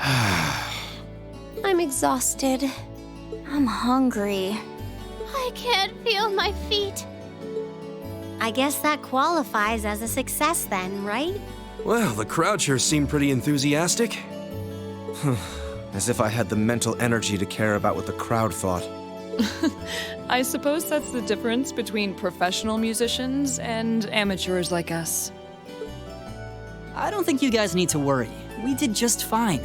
I'm exhausted. I'm hungry. I can't feel my feet. I guess that qualifies as a success then, right? Well, the crowd sure seemed pretty enthusiastic. As if I had the mental energy to care about what the crowd thought. I suppose that's the difference between professional musicians and amateurs like us. I don't think you guys need to worry. We did just fine.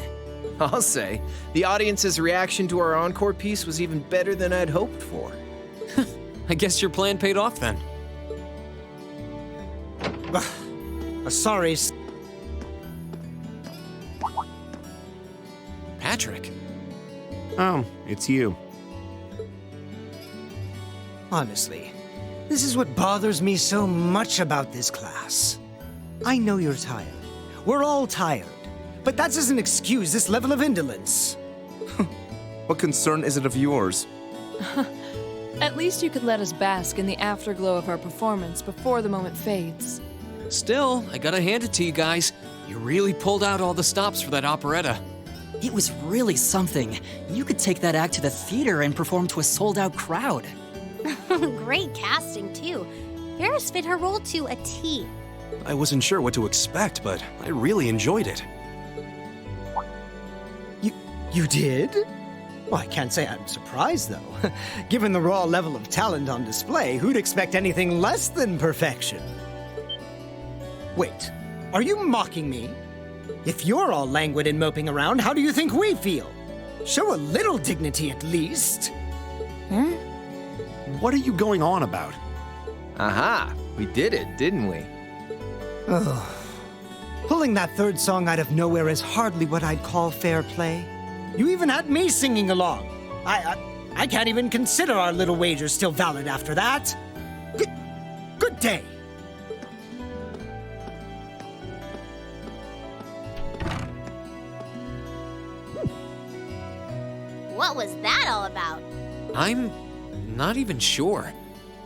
I'll say, the audience's reaction to our encore piece was even better than I'd hoped for. I guess your plan paid off then. Sorry. Patrick. Oh, it's you. Honestly, this is what bothers me so much about this class. I know you're tired. We're all tired. But that doesn't excuse this level of indolence. What concern is it of yours? At least you could let us bask in the afterglow of our performance before the moment fades. Still, I gotta hand it to you guys. You really pulled out all the stops for that operetta. It was really something. You could take that act to the theater and perform to a sold-out crowd. Great casting, too. Paris fit her role to a T. I wasn't sure what to expect, but I really enjoyed it. You did? Well, I can't say I'm surprised, though. Given the raw level of talent on display, who'd expect anything less than perfection? Wait, are you mocking me? If you're all languid and moping around, how do you think we feel? Show a little dignity at least. Huh? What are you going on about? Aha, we did it, didn't we? Ugh. Pulling that third song out of nowhere is hardly what I'd call fair play. You even had me singing along. I can't even consider our little wager still valid after that. Good day. What was that all about? I'm not even sure.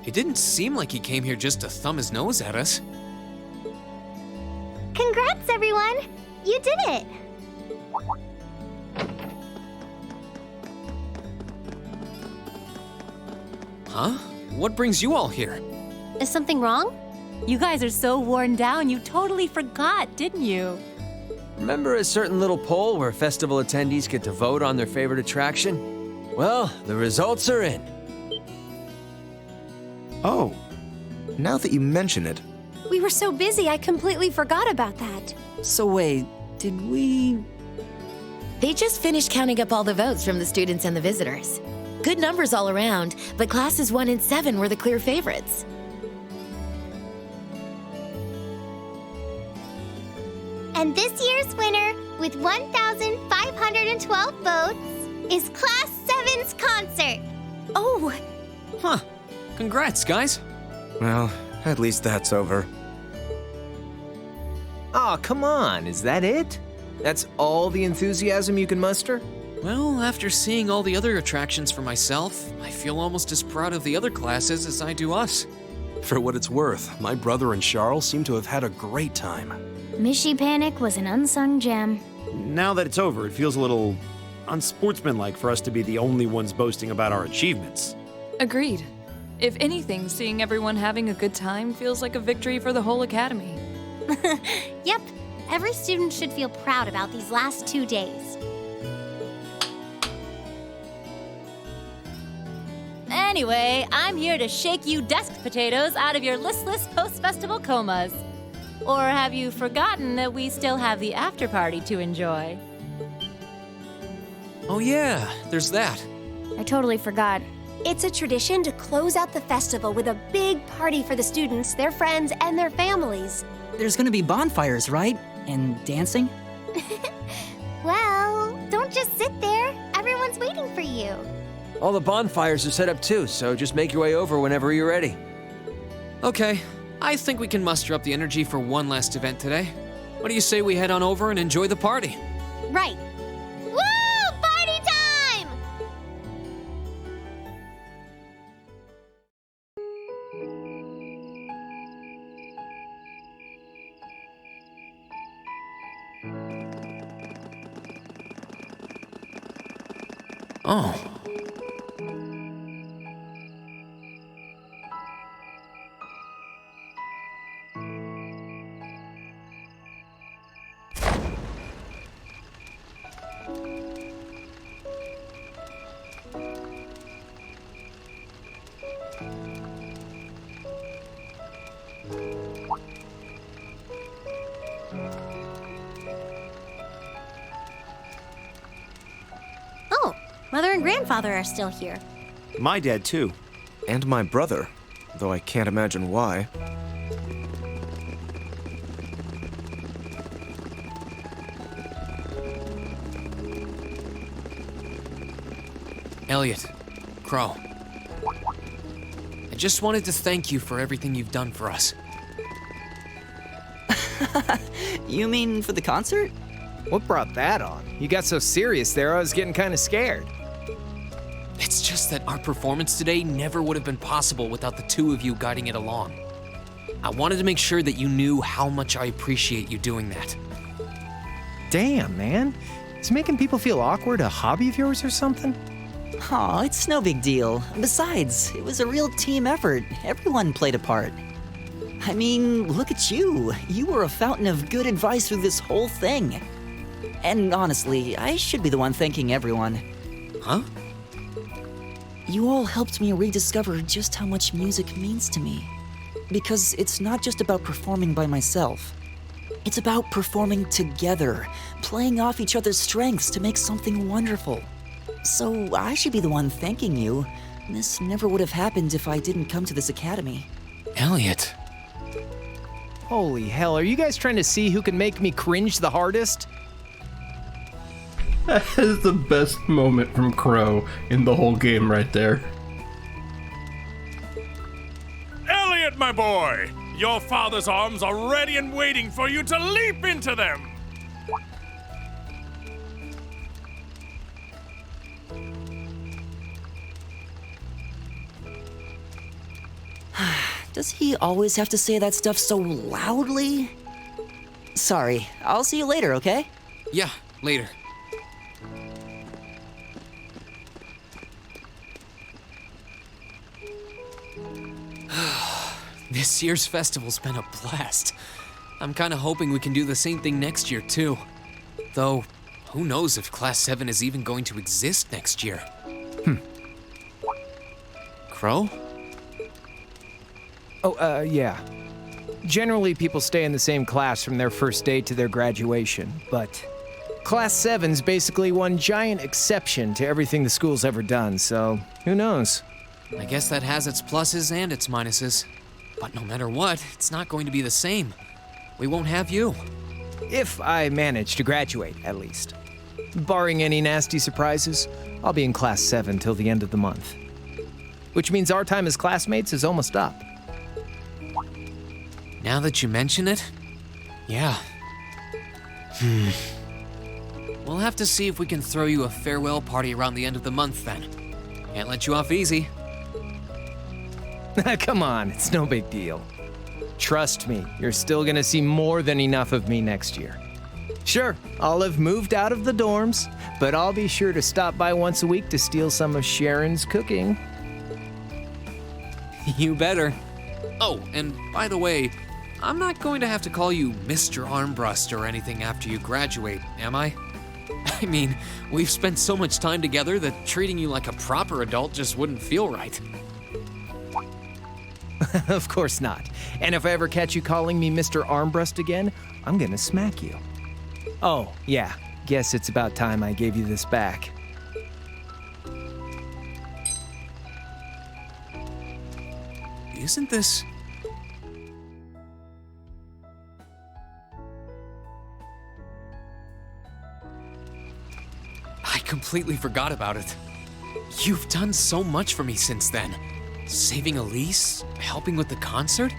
It didn't seem like he came here just to thumb his nose at us. Congrats, everyone! You did it! Huh? What brings you all here? Is something wrong? You guys are so worn down, you totally forgot, didn't you? Remember a certain little poll where festival attendees get to vote on their favorite attraction? Well, the results are in. Oh, now that you mention it. We were so busy, I completely forgot about that. So wait, did we... They just finished counting up all the votes from the students and the visitors. Good numbers all around, but classes 1 and 7 were the clear favorites. And this year's winner, with 1,512 votes, is Class 7's concert. Oh, Huh. Congrats, guys. Well, at least that's over. Aw, come on, is that it? That's all the enthusiasm you can muster? Well, after seeing all the other attractions for myself, I feel almost as proud of the other classes as I do us. For what it's worth, my brother and Charles seem to have had a great time. Mishy Panic was an unsung gem. Now that it's over, it feels a little unsportsmanlike for us to be the only ones boasting about our achievements. Agreed. If anything, seeing everyone having a good time feels like a victory for the whole academy. Yep, every student should feel proud about these last 2 days. Anyway, I'm here to shake you desk potatoes out of your listless post-festival comas. Or have you forgotten that we still have the after party to enjoy? Oh yeah, there's that. I totally forgot. it's a tradition to close out the festival with a big party for the students, their friends, and their families. There's gonna be bonfires, right? And dancing? Well, don't just sit there. Everyone's waiting for you. All the bonfires are set up too, so just make your way over whenever you're ready. Okay, I think we can muster up the energy for one last event today. What do you say we head on over and enjoy the party? Right. Woo! Party time! Oh. Oh, Mother and Grandfather are still here. My dad, too. And my brother, though I can't imagine why. Elliot, Crow. I just wanted to thank you for everything you've done for us. You mean for the concert? What brought that on? You got so serious there, I was getting kind of scared. It's just that our performance today never would have been possible without the two of you guiding it along. I wanted to make sure that you knew how much I appreciate you doing that. Damn, man. Is making people feel awkward a hobby of yours or something? Aw, it's no big deal. Besides, it was a real team effort. Everyone played a part. I mean, look at you. You were a fountain of good advice through this whole thing. And honestly, I should be the one thanking everyone. Huh? You all helped me rediscover just how much music means to me. Because it's not just about performing by myself. It's about performing together, playing off each other's strengths to make something wonderful. So I should be the one thanking you. This never would have happened if I didn't come to this academy. Elliot. Holy hell, are you guys trying to see who can make me cringe the hardest? That is the best moment from Crow in the whole game right there. Elliot, my boy! Your father's arms are ready and waiting for you to leap into them! Does he always have to say that stuff so loudly? Sorry, I'll see you later, okay? Yeah, later. This year's festival's been a blast. I'm kinda hoping we can do the same thing next year, too. Though, who knows if Class 7 is even going to exist next year? Crow? Oh, yeah. Generally, people stay in the same class from their first day to their graduation, but Class 7's basically one giant exception to everything the school's ever done, so who knows? I guess that has its pluses and its minuses. But no matter what, it's not going to be the same. We won't have you. If I manage to graduate, at least. Barring any nasty surprises, I'll be in Class 7 till the end of the month. Which means our time as classmates is almost up. Now that you mention it, yeah. We'll have to see if we can throw you a farewell party around the end of the month then. Can't let you off easy. Come on, it's no big deal. Trust me, you're still gonna see more than enough of me next year. Sure, I'll have moved out of the dorms, but I'll be sure to stop by once a week to steal some of Sharon's cooking. You better. Oh, and by the way, I'm not going to have to call you Mr. Armbrust or anything after you graduate, am I? I mean, we've spent so much time together that treating you like a proper adult just wouldn't feel right. Of course not. And if I ever catch you calling me Mr. Armbrust again, I'm gonna smack you. Oh, yeah. Guess it's about time I gave you this back. Isn't this... I completely forgot about it. You've done so much for me since then. Saving Elise, helping with the concert.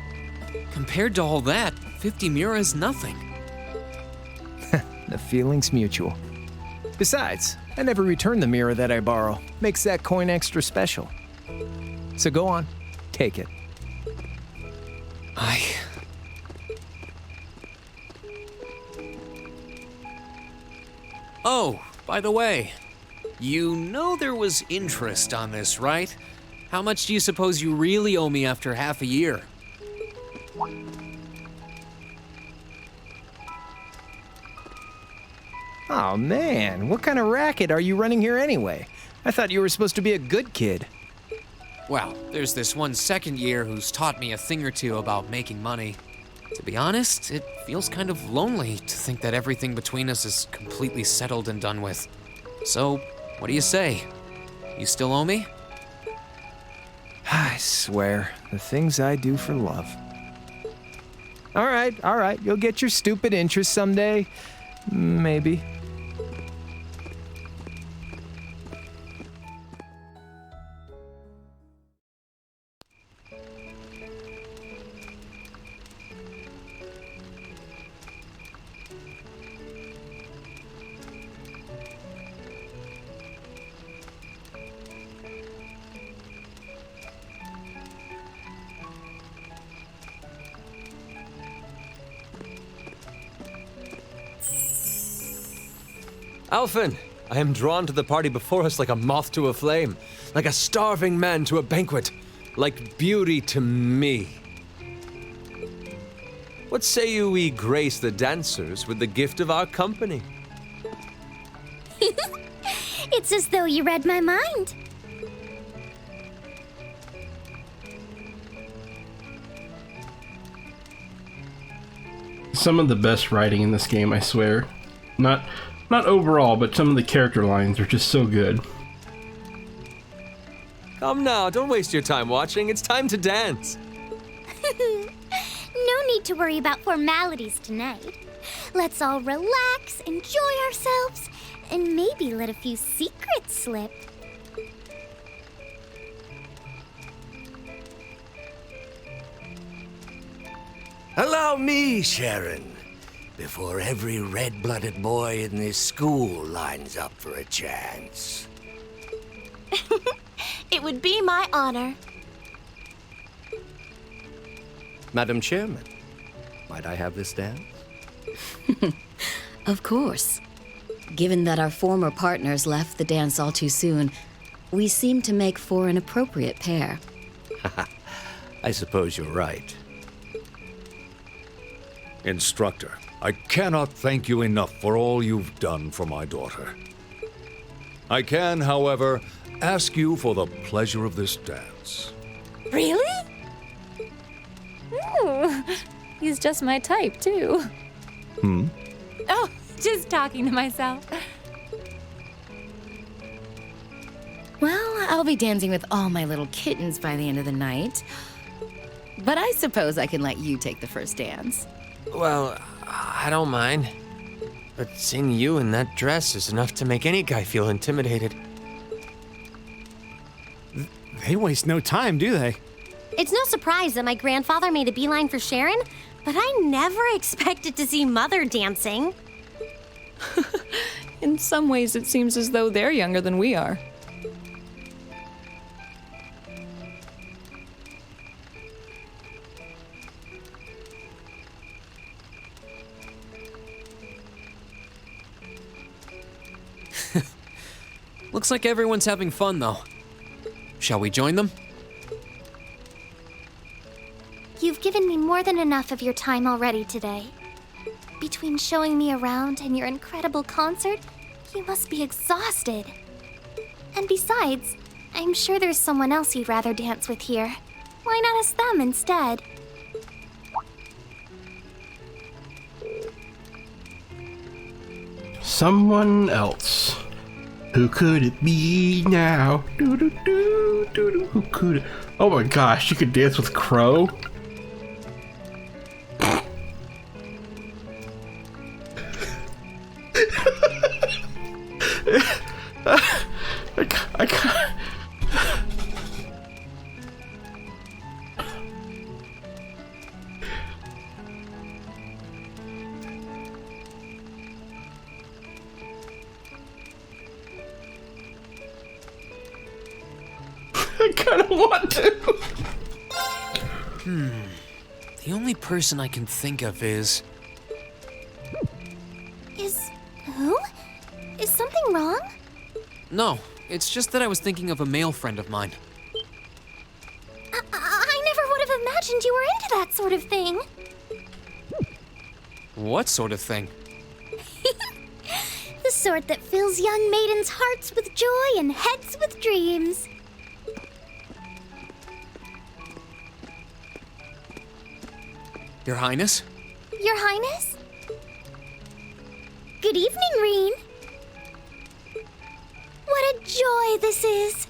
Compared to all that, 50 Mira is nothing. The feeling's mutual. Besides, I never return the mirror that I borrow. Makes that coin extra special. So go on, take it. Oh, by the way, You know there was interest on this, right? How much do you suppose you really owe me after half a year? Oh man, what kind of racket are you running here anyway? I thought you were supposed to be a good kid. Well, there's this one second year who's taught me a thing or two about making money. To be honest, it feels kind of lonely to think that everything between us is completely settled and done with. So, what do you say? You still owe me? I swear, the things I do for love. All right, you'll get your stupid interest someday. Maybe. Alphen, I am drawn to the party before us like a moth to a flame, like a starving man to a banquet, like beauty to me. What say you we grace the dancers with the gift of our company? It's as though you read my mind. Some of the best writing in this game, I swear. Not overall, but some of the character lines are just so good. Come now, don't waste your time watching. It's time to dance. No need to worry about formalities tonight. Let's all relax, enjoy ourselves, and maybe let a few secrets slip. Allow me, Sharon, before every red-blooded boy in this school lines up for a chance. It would be my honor. Madam Chairman, might I have this dance? Of course. Given that our former partners left the dance all too soon, we seem to make for an appropriate pair. I suppose you're right. Instructor, I cannot thank you enough for all you've done for my daughter. I can, however, ask you for the pleasure of this dance. Really? Ooh, he's just my type, too. Oh, just talking to myself. Well, I'll be dancing with all my little kittens by the end of the night. But I suppose I can let you take the first dance. Well, I don't mind. But seeing you in that dress is enough to make any guy feel intimidated. They waste no time, do they? It's no surprise that my grandfather made a beeline for Sharon, but I never expected to see Mother dancing. In some ways, it seems as though they're younger than we are. Looks like everyone's having fun, though. Shall we join them? You've given me more than enough of your time already today. Between showing me around and your incredible concert, you must be exhausted. And besides, I'm sure there's someone else you'd rather dance with here. Why not ask them instead? Someone else. Who could it be now? Doo-doo-doo-doo-doo. Who could it? Oh my gosh, you could dance with Crow? I can't. I kind of want to. The only person I can think of is... Who? Is something wrong? No, it's just that I was thinking of a male friend of mine. I never would have imagined you were into that sort of thing. What sort of thing? The sort that fills young maidens' hearts with joy and heads with dreams. Your Highness? Your Highness? Good evening, Reen. What a joy this is,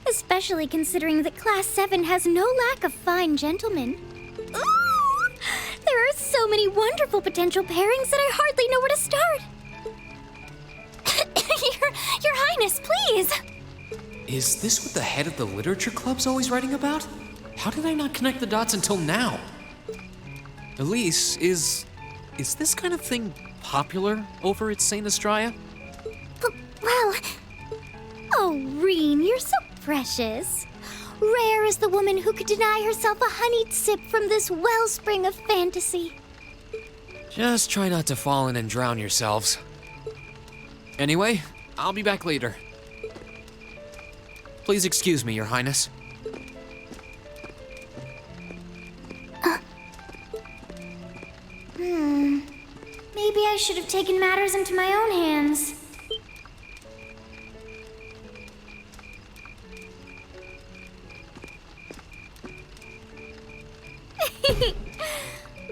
especially considering that Class 7 has no lack of fine gentlemen. Ooh, there are so many wonderful potential pairings that I hardly know where to start. Your Highness, please. Is this what the head of the literature club's always writing about? How did I not connect the dots until now? Elise, is this kind of thing popular over at St. Estrella? Well, oh, Reen, you're so precious. Rare is the woman who could deny herself a honeyed sip from this wellspring of fantasy. Just try not to fall in and drown yourselves. Anyway, I'll be back later. Please excuse me, Your Highness. Maybe I should have taken matters into my own hands.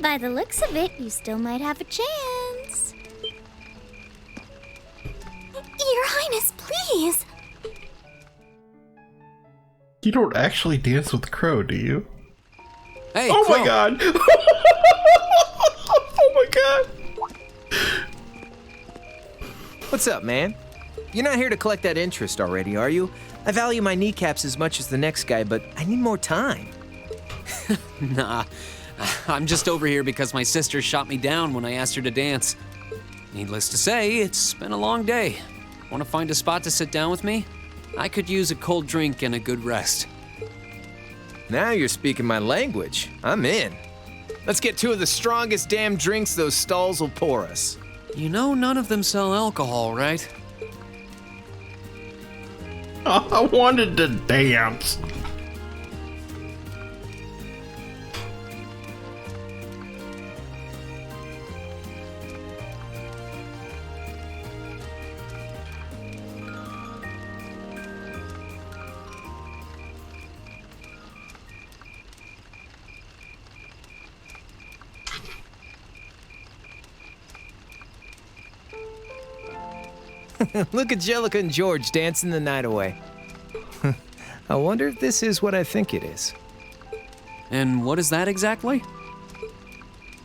By the looks of it, you still might have a chance. Your Highness, please! You don't actually dance with Crow, do you? Hey, oh Crow. My god! Oh my god! What's up, man? You're not here to collect that interest already, are you? I value my kneecaps as much as the next guy, but I need more time. Nah, I'm just over here because my sister shot me down when I asked her to dance. Needless to say, it's been a long day. Want to find a spot to sit down with me? I could use a cold drink and a good rest. Now you're speaking my language. I'm in. Let's get two of the strongest damn drinks those stalls will pour us. You know none of them sell alcohol, right? Oh, I wanted to dance. Look at Jericho and George dancing the night away. I wonder if this is what I think it is. And what is that exactly?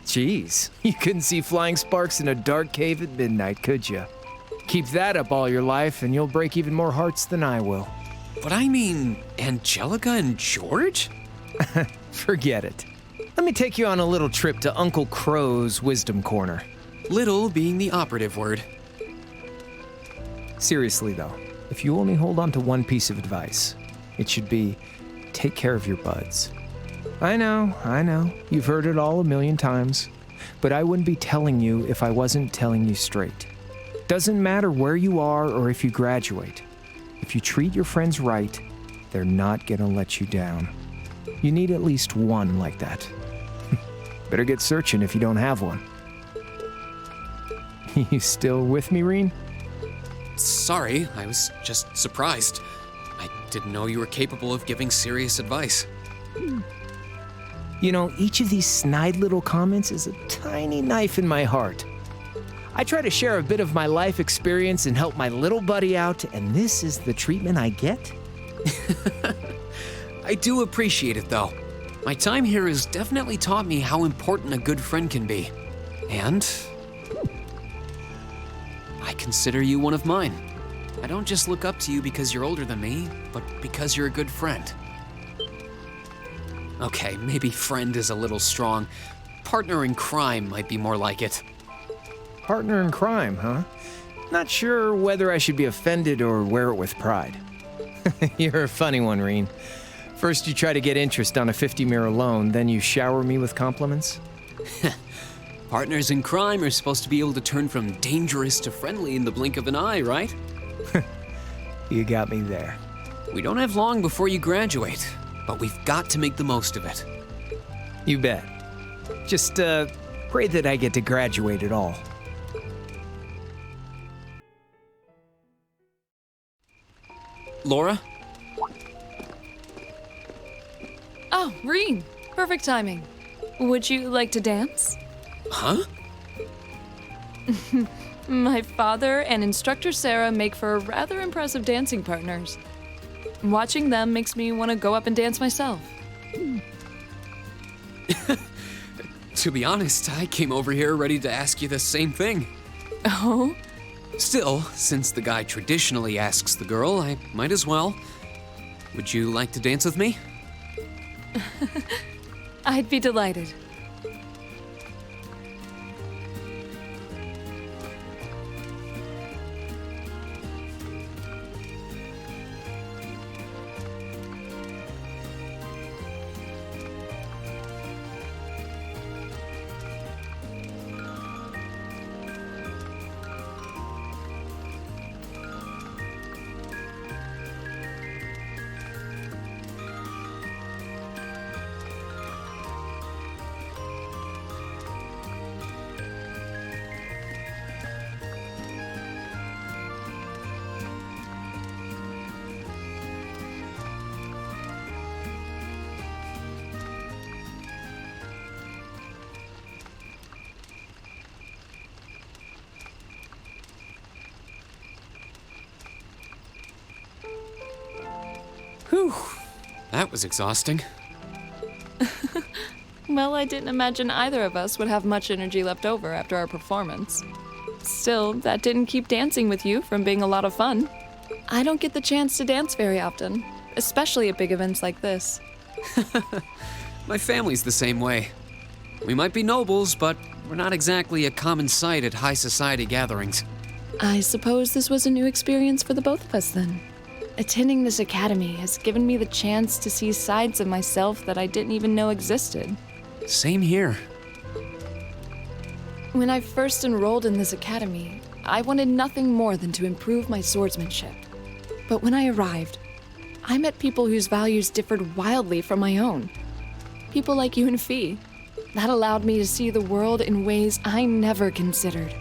Jeez, you couldn't see flying sparks in a dark cave at midnight, could you? Keep that up all your life and you'll break even more hearts than I will. But I mean, Angelica and George? Forget it. Let me take you on a little trip to Uncle Crow's Wisdom Corner. Little being the operative word. Seriously though, if you only hold on to one piece of advice, it should be, take care of your buds. I know, you've heard it all a million times, but I wouldn't be telling you if I wasn't telling you straight. Doesn't matter where you are or if you graduate. If you treat your friends right, they're not gonna let you down. You need at least one like that. Better get searching if you don't have one. You still with me, Reen? Sorry, I was just surprised. I didn't know you were capable of giving serious advice. You know, each of these snide little comments is a tiny knife in my heart. I try to share a bit of my life experience and help my little buddy out, and this is the treatment I get? I do appreciate it, though. My time here has definitely taught me how important a good friend can be. And I consider you one of mine. I don't just look up to you because you're older than me, but because you're a good friend. Okay, maybe friend is a little strong. Partner in crime might be more like it. Partner in crime, huh? Not sure whether I should be offended or wear it with pride. You're a funny one, Reen. First you try to get interest on a 50-mirror loan, then you shower me with compliments? Partners in crime are supposed to be able to turn from dangerous to friendly in the blink of an eye, right? You got me there. We don't have long before you graduate, but we've got to make the most of it. You bet. Just, pray that I get to graduate at all. Laura? Oh, Reen. Perfect timing. Would you like to dance? Huh? My father and instructor Sarah make for rather impressive dancing partners. Watching them makes me want to go up and dance myself. To be honest, I came over here ready to ask you the same thing. Oh? Still, since the guy traditionally asks the girl, I might as well. Would you like to dance with me? I'd be delighted. Whew, that was exhausting. Well, I didn't imagine either of us would have much energy left over after our performance. Still, that didn't keep dancing with you from being a lot of fun. I don't get the chance to dance very often, especially at big events like this. My family's the same way. We might be nobles, but we're not exactly a common sight at high society gatherings. I suppose this was a new experience for the both of us then. Attending this academy has given me the chance to see sides of myself that I didn't even know existed. Same here. When I first enrolled in this academy, I wanted nothing more than to improve my swordsmanship. But when I arrived, I met people whose values differed wildly from my own. People like you and Fee. That allowed me to see the world in ways I never considered.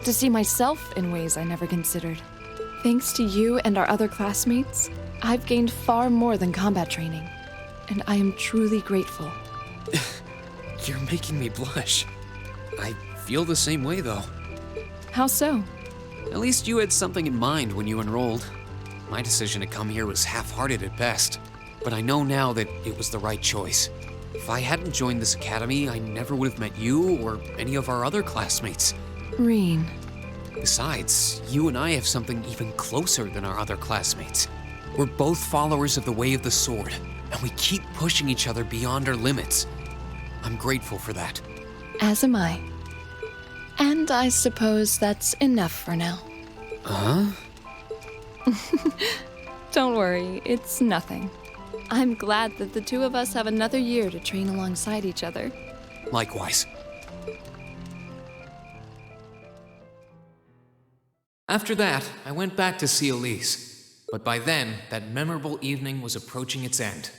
To see myself in ways I never considered. Thanks to you and our other classmates, I've gained far more than combat training, and I am truly grateful. You're making me blush. I feel the same way, though. How so? At least you had something in mind when you enrolled. My decision to come here was half-hearted at best, but I know now that it was the right choice. If I hadn't joined this academy, I never would have met you or any of our other classmates. Reen. Besides, you and I have something even closer than our other classmates. We're both followers of the way of the sword, and we keep pushing each other beyond our limits. I'm grateful for that. As am I. And I suppose that's enough for now. Huh? Don't worry, it's nothing. I'm glad that the two of us have another year to train alongside each other. Likewise. After that, I went back to see Elise, but by then, that memorable evening was approaching its end.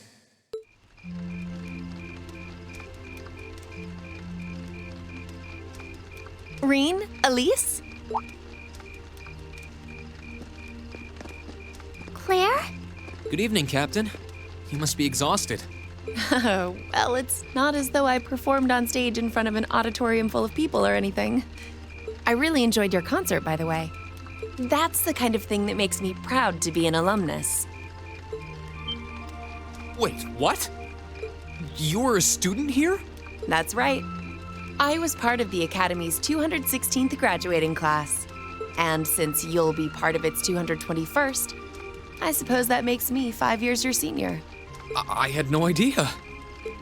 Reen? Elise? Claire? Good evening, Captain. You must be exhausted. Well, it's not as though I performed on stage in front of an auditorium full of people or anything. I really enjoyed your concert, by the way. That's the kind of thing that makes me proud to be an alumnus. Wait, what? You were a student here? That's right. I was part of the Academy's 216th graduating class. And since you'll be part of its 221st, I suppose that makes me 5 years your senior. I had no idea.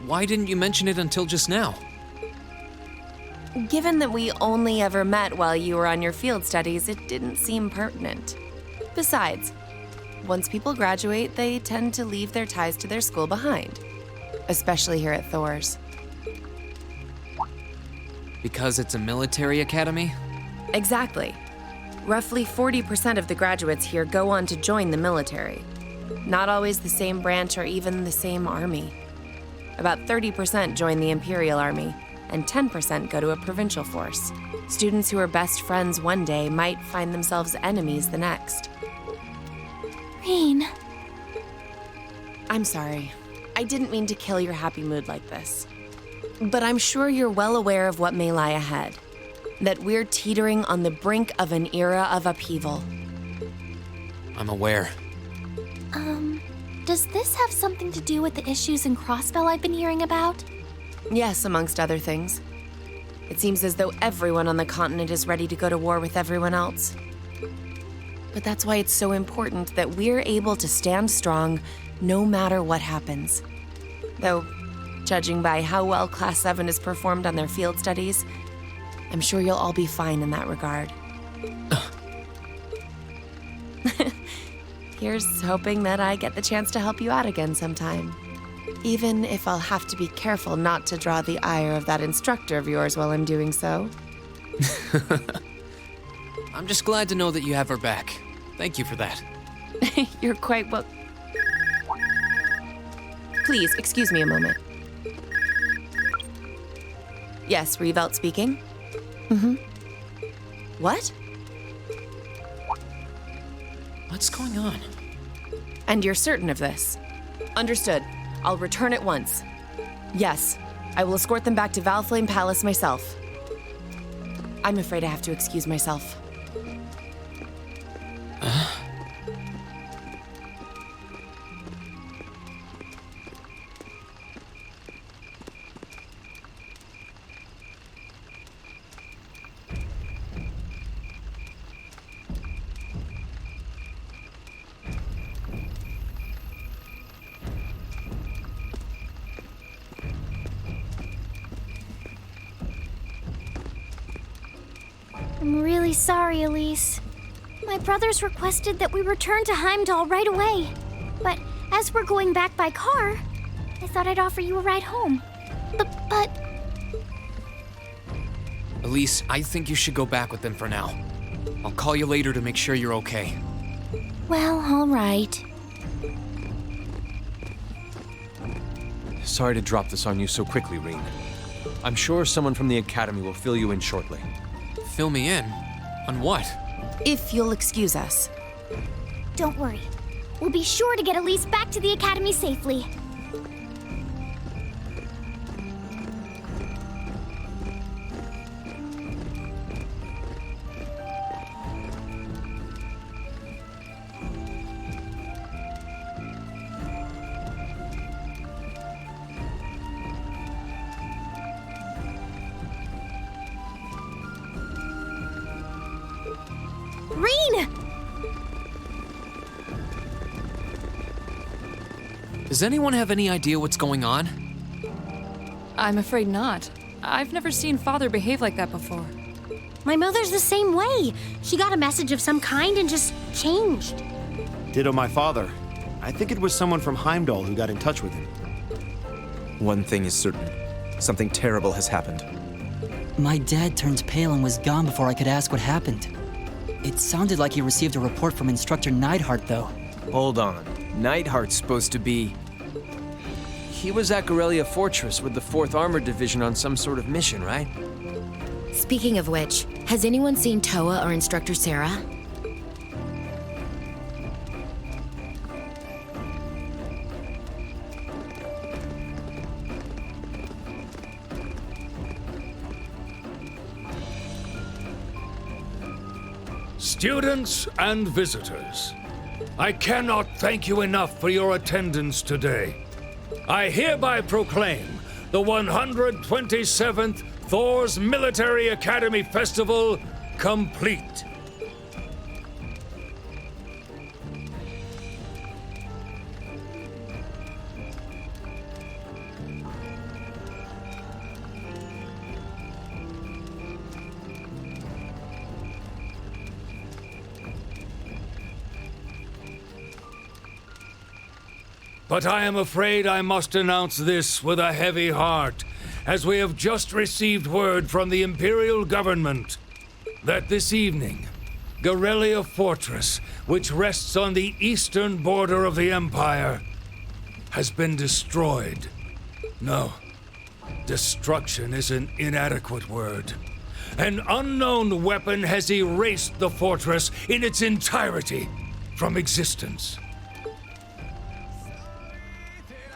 Why didn't you mention it until just now? Given that we only ever met while you were on your field studies, it didn't seem pertinent. Besides, once people graduate, they tend to leave their ties to their school behind. Especially here at Thor's. Because it's a military academy? Exactly. Roughly 40% of the graduates here go on to join the military. Not always the same branch or even the same army. About 30% join the Imperial Army, and 10% go to a provincial force. Students who are best friends one day might find themselves enemies the next. Rain. I'm sorry. I didn't mean to kill your happy mood like this. But I'm sure you're well aware of what may lie ahead. That we're teetering on the brink of an era of upheaval. I'm aware. Does this have something to do with the issues in Crossbell I've been hearing about? Yes, amongst other things. It seems as though everyone on the continent is ready to go to war with everyone else. But that's why it's so important that we're able to stand strong no matter what happens. Though, judging by how well Class 7 has performed on their field studies, I'm sure you'll all be fine in that regard. Here's hoping that I get the chance to help you out again sometime. Even if I'll have to be careful not to draw the ire of that instructor of yours while I'm doing so. I'm just glad to know that you have her back. Thank you for that. You're quite well... Please, excuse me a moment. Yes, Revelt speaking. What? What's going on? And you're certain of this? Understood. I'll return at once. Yes, I will escort them back to Valflame Palace myself. I'm afraid I have to excuse myself. I'm really sorry, Elise. My brothers requested that we return to Heimdall right away. But as we're going back by car, I thought I'd offer you a ride home. But... Elise, I think you should go back with them for now. I'll call you later to make sure you're okay. Well, all right. Sorry to drop this on you so quickly, Reen. I'm sure someone from the Academy will fill you in shortly. Fill me in? On what? If you'll excuse us. Don't worry. We'll be sure to get Elise back to the Academy safely. Does anyone have any idea what's going on? I'm afraid not. I've never seen Father behave like that before. My mother's the same way. She got a message of some kind and just changed. Ditto my father. I think it was someone from Heimdall who got in touch with him. One thing is certain. Something terrible has happened. My dad turned pale and was gone before I could ask what happened. It sounded like he received a report from Instructor Neidhart, though. Hold on. Neidhart's supposed to be... He was at Gorelia Fortress with the 4th Armored Division on some sort of mission, right? Speaking of which, has anyone seen Toa or Instructor Sarah? Students and visitors, I cannot thank you enough for your attendance today. I hereby proclaim the 127th Thor's Military Academy Festival complete. But I am afraid I must announce this with a heavy heart, as we have just received word from the Imperial government that this evening, Guerrilla Fortress, which rests on the eastern border of the Empire, has been destroyed. No, destruction is an inadequate word. An unknown weapon has erased the fortress in its entirety from existence.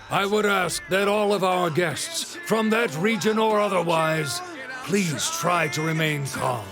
I would ask that all of our guests, from that region or otherwise, please try to remain calm.